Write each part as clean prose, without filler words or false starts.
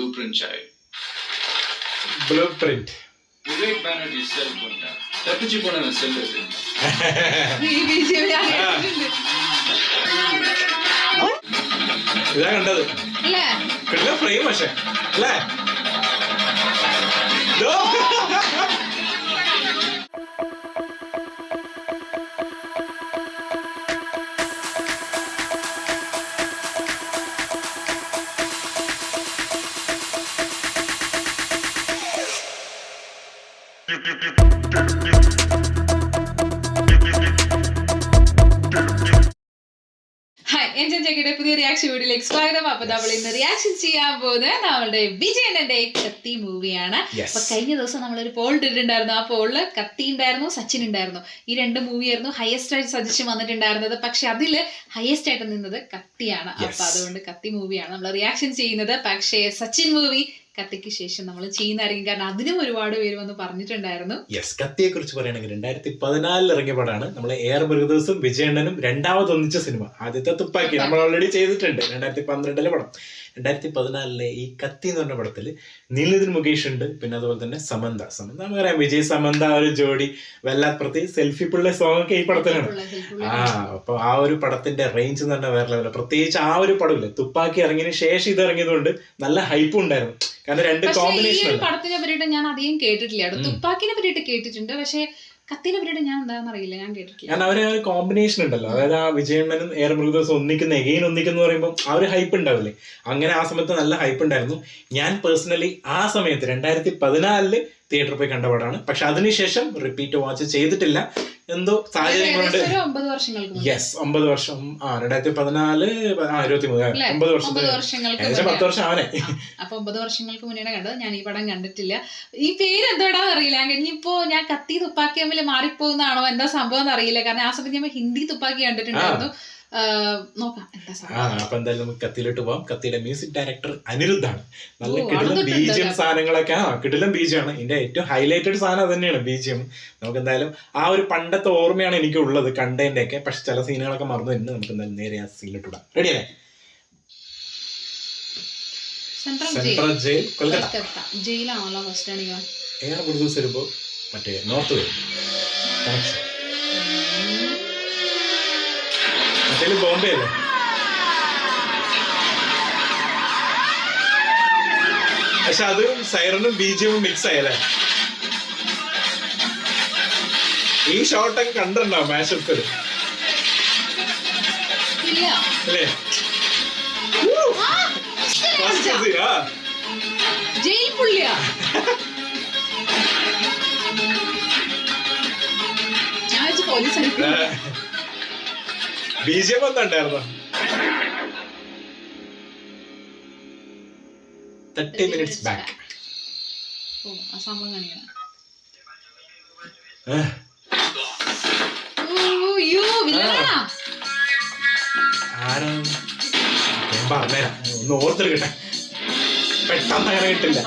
blueprint child. Blueprint. Vivek Banerjee cell konda. തപ്പിച്ചു പോണ cell എടുത്തു. ഇതാ കണ്ടത്. കിട്ടില്ല ഫ്രെയിം പക്ഷേ അല്ലേ? പുതിയ റിയാക്ഷൻ വീഡിയോയിലേക്ക് സ്വാഗതം. അപ്പൊ നമ്മൾ ഇന്ന് റിയാക്ഷൻ ചെയ്യാൻ പോകുന്നത് നമ്മളുടെ വിജയന്റെ കത്തി മൂവിയാണ്. അപ്പൊ കഴിഞ്ഞ ദിവസം നമ്മളൊരു പോൾ ഇട്ടിട്ടുണ്ടായിരുന്നു. ആ പോളില് കത്തി ഉണ്ടായിരുന്നു, സച്ചിൻ ഉണ്ടായിരുന്നു. ഈ രണ്ട് മൂവിയായിരുന്നു ഹയസ്റ്റ് ആയിട്ട് സജഷൻ വന്നിട്ടുണ്ടായിരുന്നത്. പക്ഷെ അതില് ഹയസ്റ്റ് ആയിട്ട് നിന്നത് കത്തിയാണ്. അപ്പൊ അതുകൊണ്ട് കത്തി മൂവിയാണ് നമ്മൾ റിയാക്ഷൻ ചെയ്യുന്നത്. പക്ഷേ സച്ചിൻ മൂവി കത്തിക്ക് ശേഷം നമ്മൾ ചെയ്യുന്നതായിരിക്കും, കാരണം അതിനും ഒരുപാട് പേര് വന്ന് പറഞ്ഞിട്ടുണ്ടായിരുന്നു. കത്തിയെ കുറിച്ച് പറയുകയാണെങ്കിൽ 2014 ഇറങ്ങിയ പടമാണ്. നമ്മൾ എയർ ബ്രദേഴ്സും വിജയണ്ണനും രണ്ടാമത് ഒന്നിച്ച സിനിമ. ആദ്യത്തെ തുപ്പാക്കി നമ്മൾ ഓൾറെഡി ചെയ്തിട്ടുണ്ട്, 2012 പടം. 2014 ഈ കത്തി എന്ന് പറഞ്ഞ പടത്തിൽ നിതിൻ മുകേഷ് ഉണ്ട്, പിന്നെ അതുപോലെ തന്നെ സമന്ത പറയാം, വിജയ് സമന്ത ഒരു ജോഡി പ്രത്യേകിച്ച് സെൽഫി പിള്ള സോങ് ഒക്കെ ഈ പടത്തിലാണ്. അപ്പൊ ആ ഒരു പടത്തിന്റെ റേഞ്ച് എന്ന് പറഞ്ഞാൽ വേറെ ലെവല. പ്രത്യേകിച്ച് ആ ഒരു പടമില്ല, തുപ്പാക്കി ഇറങ്ങിയതിന് ശേഷം ഇത് ഇറങ്ങിയതുകൊണ്ട് നല്ല ഹൈപ്പും ഉണ്ടായിരുന്നു. കാരണം രണ്ട് കോമ്പിനേഷൻ. പടത്തിനെ പറ്റിയിട്ട് ഞാൻ അധികം കേട്ടിട്ടില്ല. തുപ്പാക്കിനെ പറ്റിയിട്ട് കേട്ടിട്ടുണ്ട്, പക്ഷെ കത്തിനെ പറ്റിയിട്ട് ഞാൻ എന്താണെന്ന് അറിയില്ല, ഞാൻ കേട്ടിട്ടില്ല. കാരണം അവരെ ഒരു കോമ്പിനേഷൻ ഉണ്ടല്ലോ, അതായത് ആ വിജയണ്ണനും എയർ ബ്രദേഴ്സും ഒന്നിക്കുന്ന പറയുമ്പോൾ ആ ഒരു ഹൈപ്പ് ഉണ്ടാവില്ലേ, അങ്ങനെ ആ സമയത്ത് നല്ല ഹൈപ്പ് ഉണ്ടായിരുന്നു. ഞാൻ പേഴ്സണലി ആ സമയത്ത് 2014 തിയേറ്ററിൽ പോയി കണ്ട പടമാണ്. പക്ഷെ അതിനുശേഷം റിപ്പീറ്റ് വാച്ച് ചെയ്തിട്ടില്ല, എന്തോ സാഹചര്യങ്ങളുണ്ട്. 9 വർഷം 2014 23 9 വർഷങ്ങൾക്ക് 10 വർഷം ആവനെ. അപ്പൊ 9 വർഷങ്ങൾക്ക് മുന്നേ കണ്ടത്. ഞാൻ ഈ പടം കണ്ടിട്ടില്ല. ഈ പേര് എന്താണെന്ന് അറിയില്ല. ഇനിയിപ്പോ ഞാൻ കത്തി തുപ്പാക്കി തമ്മിൽ മാറിപ്പോകുന്നതാണോ എന്താ സംഭവം എന്ന് അറിയില്ല, കാരണം ആ സമയത്ത് ഞാൻ ഹിന്ദി തുപ്പാക്കി കണ്ടിട്ടുണ്ടായിരുന്നു. അപ്പൊ എന്തായാലും നമുക്ക് കത്തിയിലോട്ട് പോവാം. കത്തിയുടെ മ്യൂസിക് ഡയറക്ടർ അനിരുദ്ധാണ്. നല്ല കിടിലം ബീജിയം സാധനങ്ങളൊക്കെ കിടിലം ബീജിയമാണ്. ഇതിന്റെ ഏറ്റവും ഹൈലൈറ്റഡ് സാധനം അത് തന്നെയാണ് ബീജിയം. നമുക്ക് എന്തായാലും ആ ഒരു പണ്ടത്തെ ഓർമ്മയാണ് എനിക്ക് ഉള്ളത് കണ്ടതിന്റെ ഒക്കെ. പക്ഷെ ചില സീനുകളൊക്കെ മറന്നു തന്നെ. നമുക്ക് എന്തായാലും നേരെ ആ സീനിലോട്ട് ഇടാം. റെഡിയല്ലേ? സെൻട്രൽ ജയിൽ, കൊൽക്കത്ത ജയിലാണല്ലോ ഫസ്റ്റ് ആണ്. എയർ ബ്രദേഴ്സ് വരുമ്പോ മറ്റേ നോർത്ത് വരും കണക്ഷൻ. ബോംബെ അല്ലേ? പക്ഷെ അതും സൈറനും ബീജിയമും മിക്സ് ആയല്ലേ. ഈ ഷോട്ടൊക്കെ കണ്ടിട്ടുണ്ടോ മാഷപ്പില്? അല്ലേ? ബീജിയം ഒന്നുണ്ടായിരുന്നോ? 30 minutes back. പറഞ്ഞുതരാം, ഒന്ന് ഓർത്തെടുക്കട്ടെ, പെട്ടെന്ന് അങ്ങനെ കിട്ടില്ല.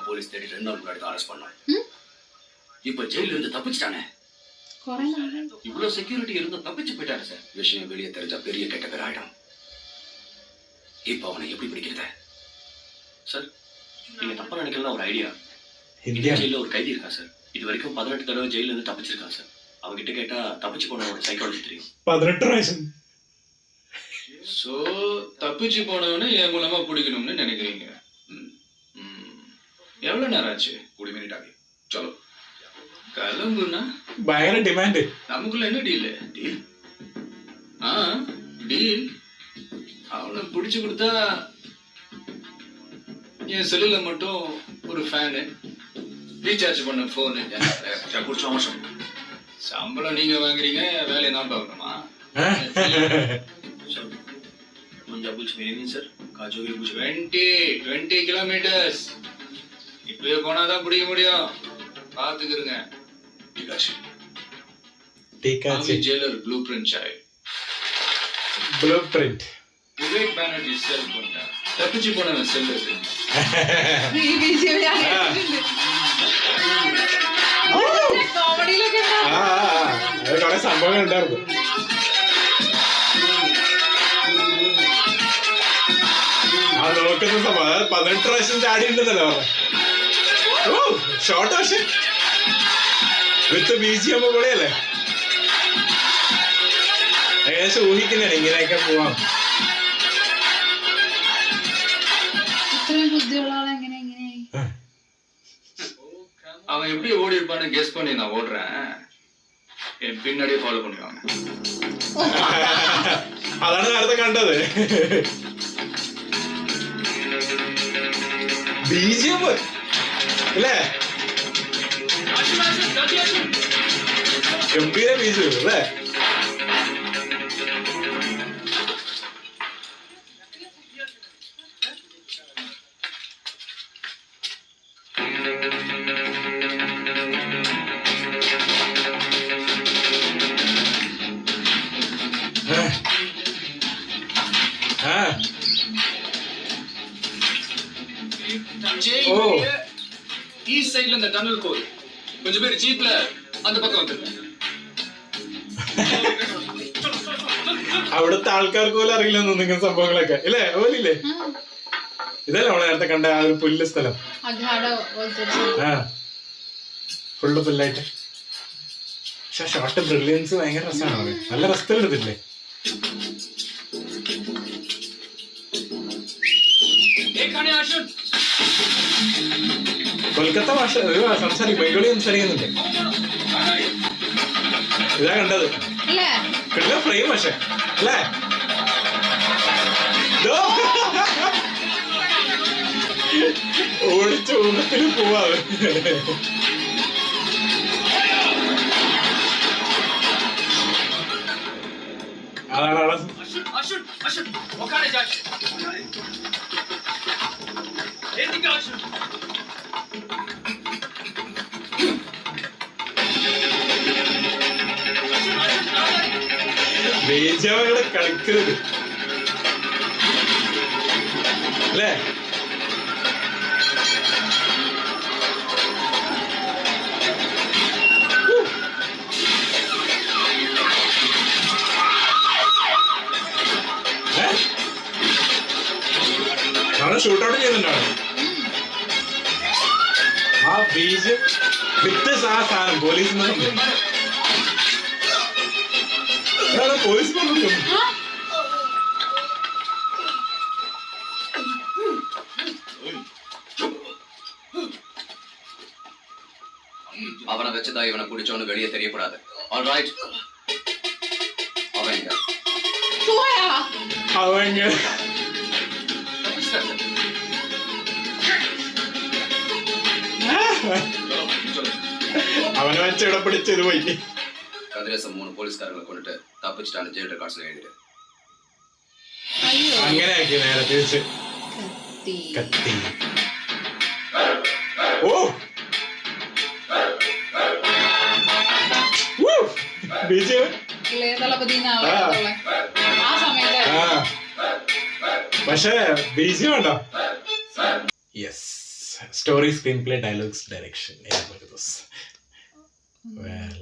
போலீஸ் தேடி 2 நாள் முன்னாடி அரெஸ்ட் பண்ணோம். இப்ப ஜெயில இருந்து தப்பிச்சிட்டானே. இவ்வளவு செக்யூரிட்டி இருந்து தப்பிச்சு போயிட்டாரு சார். விஷயம் வெளியே தெரிஞ்சா பெரிய கெட்ட பேர் ஆயிடும். இப்ப அவனை எப்படி பிடிக்கிறது சார்? நீங்க தப்பா நினைக்கலாம், ஒரு ஐடியா. ஜெயில ஒரு கைதி இருக்கா சார். இது வரைக்கும் 18 தடவை ஜெயில இருந்து தப்பிச்சிருக்கான் சார். அவங்கிட்ட கேட்டா தப்பிச்சு போனவனோட சைக்காலஜி தெரியும். 18 வயசு. சோ தப்பிச்சு போனவனை என் மூலமா பிடிக்கணும்னு நினைக்கிறீங்க. எவ்வளவு நேரம் ஆச்சு? 20 மினிட் ஆகி. चलो கிளம்புனா பயங்கர டிமாண்ட். நமக்குள்ள என்ன டீல்? டீல் அவனை பிடிச்சு கொடுத்தா என் செல்லுல மட்டும் ஒரு ஃபேனு, ரீசார்ஜ் பண்ண போனு, சம்பளம் நீங்க வாங்குறீங்க, வேலையை நான் பார்க்கணுமா? சார் 20 கிலோமீட்டர்ஸ் இப்பவே போனாதான் பிடிக்க முடியும். பாத்துக்கிறங்க. ஜெயிலர் ப்ளூ பிரிண்ட் சாய். Blue print. விவேக் விவேக் பானர்ஜி செல் பண்ணிட்டான். தப்பிச்சு போனவன் செல் இருக்கு. ഈ BGM ഞാൻ കേട്ടിട്ടുണ്ട്. കോമഡിയിലൊക്കെ അത് കുറെ സംഭവങ്ങൾ ഉണ്ടായിരുന്നു. ആ നോക്കുന്ന സംഭവം 18 പ്രാവശ്യം ചാടി ഉണ്ടെന്നല്ലോ പറഞ്ഞ. ഷോർട്ട് പക്ഷെ വിത്ത് BGM കൂടെയല്ലേ. ഏകദേശം ഊഹിക്കുന്നതാണ് ഇങ്ങനെയൊക്കെ പോവാം. ഇത്രയും ബുദ്ധിയുള്ള ആളെ എങ്ങനെ എങ്ങനെയായി? அவன் எப்படி ஓடி இருப்பான்னு கெஸ் பண்ணி நான் ஓடுறேன். என் பின்னாடியே ஃபாலோ பண்ணுவாங்க. അതാണ് നേരത്തെ കണ്ടത്. BGM അല്ലേ, ഗംഭീര BGM അല്ലേ. ஓ ஈஸ்ட் சைடுல இந்த டனல் போகுது. கொஞ்சம் பேர் ஜீப்ல அந்த பக்கம் வந்துருங்க. അവിടുത്തെ ആൾക്കാർക്ക് പോലും അറിയില്ലെന്ന് നിങ്ങൾ സംഭവങ്ങളൊക്കെ ഇല്ലേ, പോലില്ലേ. ഇതല്ലേ നമ്മളെ നേരത്തെ കണ്ട ആ ഒരു പുല്ല് സ്ഥലം. ഫുള്ള് പുല്ലായിട്ട്. പക്ഷെ ഷോർട്ട് ബ്രില്യൻസ് ഭയങ്കര രസമാണ്. നല്ല രസത്തിലെടുത്തില്ലേ. കൊൽക്കത്ത ഭാഷ സംസാരിക്കും, ബംഗാളി സംസാരിക്കുന്നുണ്ട്. ഇതാ കണ്ടത് കിട്ടില്ല ഫ്രെയിം പക്ഷെ അല്ലേ. ഓടിച്ച ഊഹത്തിൽ പോവാ. അതാണ് ബേജാവോടെ കളിക്കുന്നത് അല്ലേ. നമ്മള് ഷൂട്ടൗട്ട് ചെയ്യുന്നുണ്ടാണ്. ആ ബീജ് വിത്ത് ആ സാധനം പോലീസിന്റെ സംഭവം. പോലീസ് പറഞ്ഞു அவனை வச்சுதான் இவனை பிடிச்சவனு வெளியே தெரியக்கூடாது. ஆல்ரைட், அவங்க അവനെ വെച്ച് ഇവിടെ പിടിച്ചത് പോയി. കതിരേശം 3 പോലീസുകാരെ കൊണ്ടിട്ട് തപ്പിച്ചിട്ടാണ് ജയിൽ റെക്കോർഡ്സ് എഴുതിയത്. അങ്ങനെ ആക്കി നേരെ തിരിച്ച് കത്തി. ഓ പക്ഷേ BGM ഉണ്ടോ. Yes, story, screen play, dialogues, direction,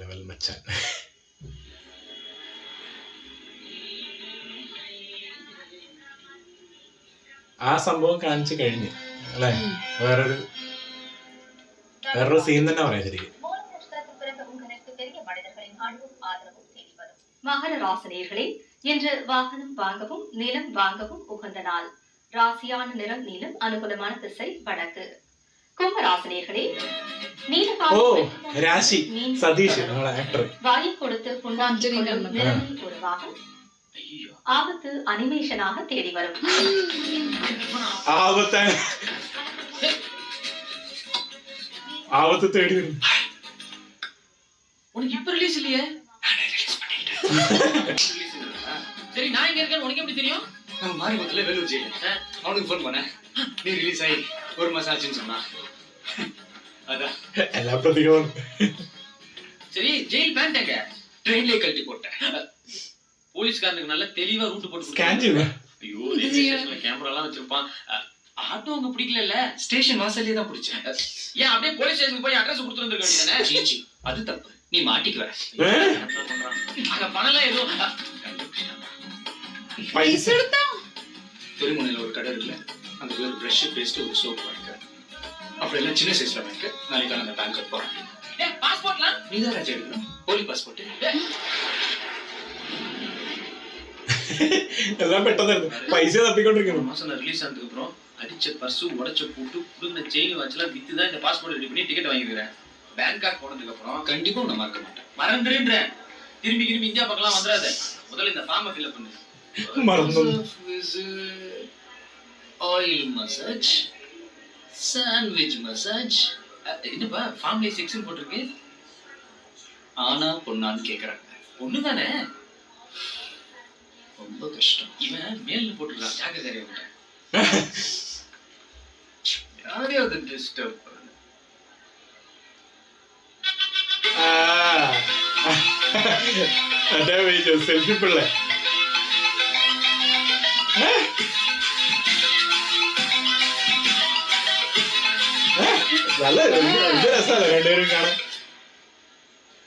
level മച്ചാൻ. ആ സംഭവം കാണിച്ചു കഴിഞ്ഞു അല്ലെ. വേറൊരു സീൻ തന്നെ പറയാം ശരിക്കും. மகர ராசினியர்களே, இன்று வாகனம் வாங்கவும் நிலம் வாங்கவும் உகந்த நாள். ராசியான நிறம் நீலம், அனுகூலமான திசை வடக்கு. கும்பராசினியர்களே, ராசி சதீஷ் வாயை கொடுத்து நிறமில் ஒரு வாகம் ஆபத்து அனிமேஷனாக தேடி வரும். ஆபத்து தேடி வரும். உனக்கு இப்ப ரிலீஸ் இல்லையே. சரி, நான் இங்க இருக்கேன், உனக்கு எப்படி தெரியும்? நம்ம மாரிமுத்துல வேலூர் ஜெயில அவனுக்கு போன் பண்ண, நீ ரிலீஸ் ஆகி 1 மாசம் ஆச்சுன்னு சொன்னா. அதான் எல்லா பிரதிகளும். சரி, ஜெயில் பேண்ட் எங்க? ட்ரெயின்லயே கழட்டி போட்டேன். போலீஸ்காரனுக்கு நல்ல தெளிவா ரூட் போட்டு ஸ்கேன் செய்யுங்க. ஐயோ ரயில்வே ஸ்டேஷன்ல கேமரா எல்லாம் வச்சிருப்பான். ஆட்டோ அங்க பிடிக்கல. ஸ்டேஷன் வாசல்லே தான் பிடிச்சேன். ஏன் அப்படியே போலீஸ் ஸ்டேஷனுக்கு போய் அட்ரஸ் கொடுத்து வந்திருக்க வேண்டியதானே? சீச்சி, அது தப்பு. நீ மாட்டிக்குவ. அங்க பணம்லாம் எதுவும் பைசா எடுத்தா திருமுனையில ஒரு கடை இருக்குல்ல, அந்த ஒரு பிரஷ் பேஸ்ட் ஒரு சோப் வாங்கிக்க. அப்புறம் எல்லாம் சின்ன சைஸ்ல வாங்கிக்க. நாளைக்கு அந்த பேங்க் போறேன். பாஸ்போர்ட்லாம் நீ தான் ராஜா எடுக்கணும். போலி பாஸ்போர்ட். എല്ലാം പെട്ടെന്നായിരുന്നു. പൈസ തപ്പിക്കൊണ്ടിരിക്കുന്നു. மாசம் ரிலீஸ் ஆனதுக்கு அப்புறம் அடிச்ச பர்சு உடைச்ச பூட்டு புடுங்கின செயின் வச்சுலாம் வித்து தான் இந்த பாஸ்போர்ட் ரெடி பண்ணி டிக்கெட் வாங்கிக்கிறேன். பேங்காக் போனதுக்கு அப்புறம் கண்டிப்பா நான் மறக்க மாட்டேன். மறந்துடுன்றேன். திரும்பி இந்தியா பக்கம்லாம் வந்துடாத. முதல்ல இந்த ஃபார்மை ஃபில் பண்ணு. മറന്നു. Oil massage, sandwich massage. என்னப்பா ஃபார்ம்ல செக்ஷன் போட்டிருக்கு? ஆனா பொண்ணான்னு கேக்குறாங்க. ஒண்ணுதானே? ரொம்ப கஷ்டம். இவன் மேல்னு போட்டிருக்கான். ஜாக்கிரதையா விட்ட. யாரையாவது டிஸ்டர்ப் பண்ணு. അതാ വിളിച്ചത് സെൽഫി പിള്ള. നല്ല രസമല്ലേ രണ്ടുപേരും കാണാൻ.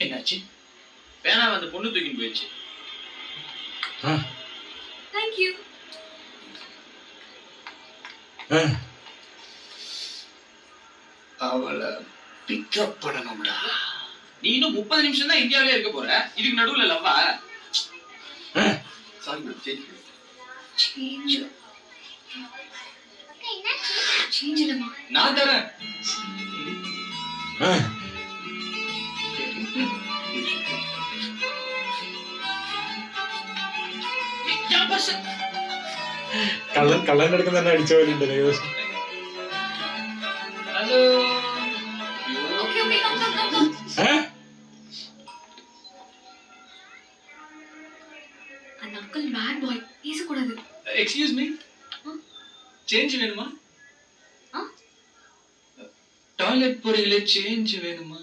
என்னாச்சு? பேனா அந்த பொண்ணு தூக்கின்னு போயிடுச்சு. தேங்க்யூ. அவளை பிக்கப் பண்ணணும்டா. நீ இன்னும் 30 நிமிஷம் தான் இந்தியாவிலே இருக்க போற. இதுக்கு நடுவுல லவ்வா? சாரி மேம், சேஞ்ச் பண்ணு. சேஞ்ச் இல்லமா. நான் தரேன். കള്ളന്റെ അടുത്ത് തന്നെ അടിച്ച പോലെ ഉണ്ട് ഏകദേശം. Hello. Okay okay come come come come. அந்த அங்கிள் பேட் பாய் பேச கூடாது. Excuse me. சேஞ்ச் வேணுமா? டாய்லெட் போறீங்களே, சேஞ்ச் வேணுமா?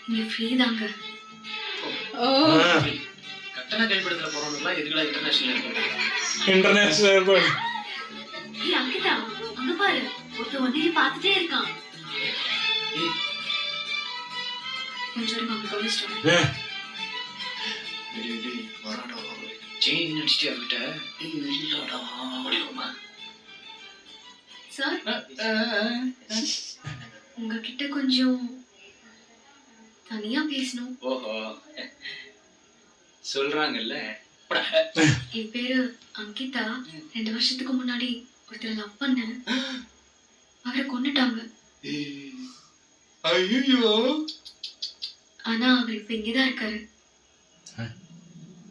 நீங்க ஃப்ரீ தாங்க. ஓ கட்டண கைப்படுத்தல போறவங்கலாம் எதுக்குடா இன்டர்நேஷனல் ஏர்போர்ட்? International airport. ஏய் அங்கிதா அங்க பாரு ஒருத்தன் வந்து பார்த்துட்டே இருக்கான். கொஞ்சம் நம்ம கவனிச்சிட்டோம். வராடா சேஞ்ச் அடிச்சிட்டியா விட்ட? இல்லடா. முடியுமா? சார் உங்ககிட்ட கொஞ்சம் தனியா பேசணும். ஓஹோ, சொல்றாங்கல்ல. என் பேரு அங்கிதா. 2 வருஷத்துக்கு முன்னாடி ஒருத்தர் லவ் பண்ண, அவரை கொன்னுட்டாங்க. ஐயோ. ஆனா அவர் இப்ப இங்கதான் இருக்காரு.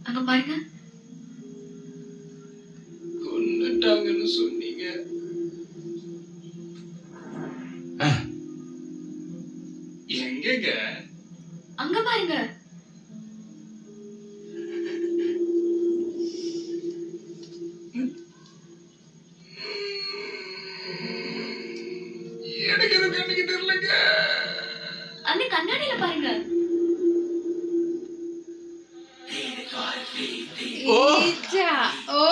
அங்க பாருங்க. கொன்னுட்டாங்கன்னு சொன்னீங்க. எங்கங்க? அங்க பாருங்க. எனக்கு எது கண்ணுக்கு தெரியலங்க. அந்த கண்ணாடியில பாருங்க.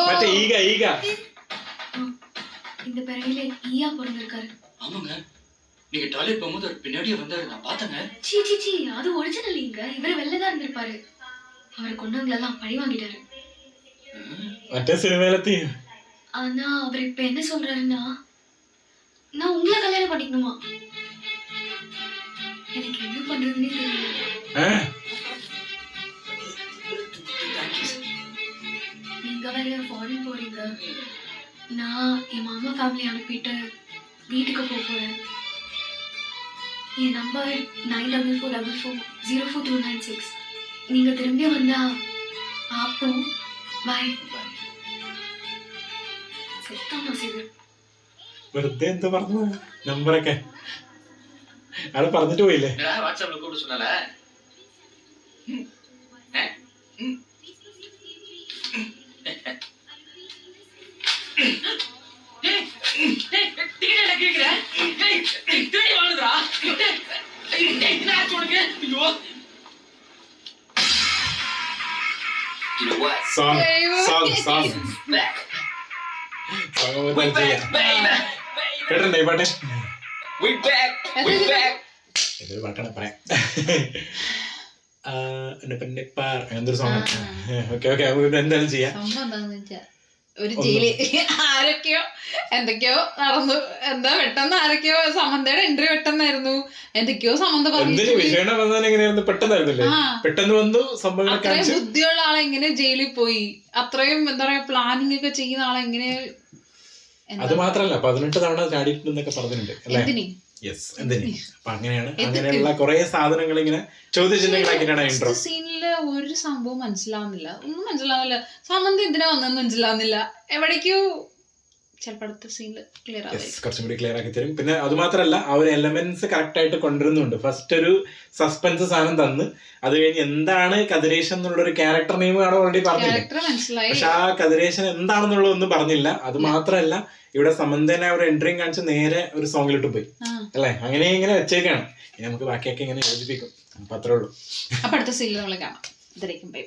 മറ്റേ ഈഗ இந்த பிறவில ஈயா பிறந்திருக்காரு. ஆமாங்க, நீங்க டாய்லெட் போகும்போது அவர் பின்னாடியே வந்தாரு, நான் பார்த்தேங்க. சீ சீ சீ, அது ஒரிஜினல் இங்க. இவரு வெளிலதான் இருந்திருப்பாரு. அவரை கொண்டவங்களெல்லாம் பழி வாங்கிட்டாரு. മറ്റേ സിനിമയിലെത്തി. ஆனா அவர் இப்ப என்ன சொல்றாருன்னா, நான் உங்களை கல்யாணம் பண்ணிக்கணுமா? எனக்கு என்ன பண்றதுன்னே தெரியல. நீங்க வேற ஃபாரின் போறீங்க. நான் என் மாமா ஃபேமிலி அனுப்பிட்டு வீட்டுக்கு போறேன். என் நம்பர் 9444040296. நீங்க திரும்பி வந்தா பாப்போம். பாய். செத்தானோ சேகர். വെറുതെ എന്താ പറഞ്ഞു നമ്പറൊക്കെ ആള് പറഞ്ഞിട്ട് പോയില്ലേ? வாட்ஸ்அப்ல கூப்பிட சொன்னால. You know what? Song Back. കേട്ടിട്ടുണ്ടോ ഈ പാട്ട്? We back. We back. ഇതൊരു പാട്ടാണ് പറയാം. എന്തൊരു സോങ്. ഓക്കെ എന്തായാലും ചെയ്യാം. സംഭവം എന്താന്ന് വെച്ചാ ഒരു ജയില് ആരൊക്കെയോ എന്തൊക്കെയോ നടന്നു. എന്താ പെട്ടെന്ന് ആരൊക്കെയോ സമന്തയുടെ എൻട്രി പെട്ടെന്നായിരുന്നു. എന്തൊക്കെയോ സമന്ത എന്തിനു വിഷയം വന്നാൽ എങ്ങനെയായിരുന്നു? പെട്ടെന്നായിരുന്നില്ലേ? പെട്ടെന്ന് വന്നു സംഭവങ്ങൾ. അത്രയും ബുദ്ധിയുള്ള ആളെ എങ്ങനെ ജയിലിൽ പോയി? അത്രയും എന്താ പറയാ പ്ലാനിങ് ഒക്കെ ചെയ്യുന്ന ആളെ എങ്ങനെ? അത് മാത്രല്ല 18 തവണ ചാടിയിട്ടുണ്ടെന്നൊക്കെ പറഞ്ഞിട്ടുണ്ട് അല്ലേ? യെസ്, എന്തിന്? അപ്പൊ അങ്ങനെയുള്ള കുറെ സാധനങ്ങൾ ഇങ്ങനെ ചോദ്യചിഹ്നങ്ങളാക്കിയിട്ടാണ് ഇൻട്രോ. സീനില് ഒരു സംഭവം മനസ്സിലാവുന്നില്ല, ഒന്നും മനസ്സിലാവുന്നില്ല. സമന്ത എന്തിനാ വന്നെന്ന് മനസ്സിലാവുന്നില്ല. എവിടേക്കോ ചിലപ്പോൾ അടുത്ത സീനില് ക്ലിയർ ആവും, കുറച്ചും കൂടി ക്ലിയർ ആക്കി തരും. പിന്നെ അത് മാത്രല്ല ആ ഒരു എലമെന്റ്സ് കറക്റ്റ് ആയിട്ട് കൊണ്ടുവരുന്നുണ്ട്. ഫസ്റ്റ് ഒരു സസ്പെൻസ് സാധനം തന്ന് അത് കഴിഞ്ഞ് എന്താണ് കതിരേശൻ എന്നുള്ള ഒരു ക്യാരക്ടർ നെയിം ആണ് ഓൾറെഡി പറഞ്ഞില്ലേ. പക്ഷെ ആ കതിരേശൻ എന്താണെന്നുള്ളത് ഒന്നും പറഞ്ഞില്ല. അത് മാത്രല്ല ഇവിടെ സമന്തനെ ഒരു എൻട്രിയും കാണിച്ച് നേരെ ഒരു സോങ്ങിലിട്ട് പോയി അല്ലെ? അങ്ങനെ ഇങ്ങനെ വെച്ചേക്കാണ്. ഇനി നമുക്ക് ബാക്കിയൊക്കെ ഇങ്ങനെ യോജിപ്പിക്കും. അപ്പൊ അത്രേ ഉള്ളൂ. അപ്പൊ അടുത്ത സീനിൽ നമ്മൾ കാണാം. ഇതിലേക്കും ബൈ.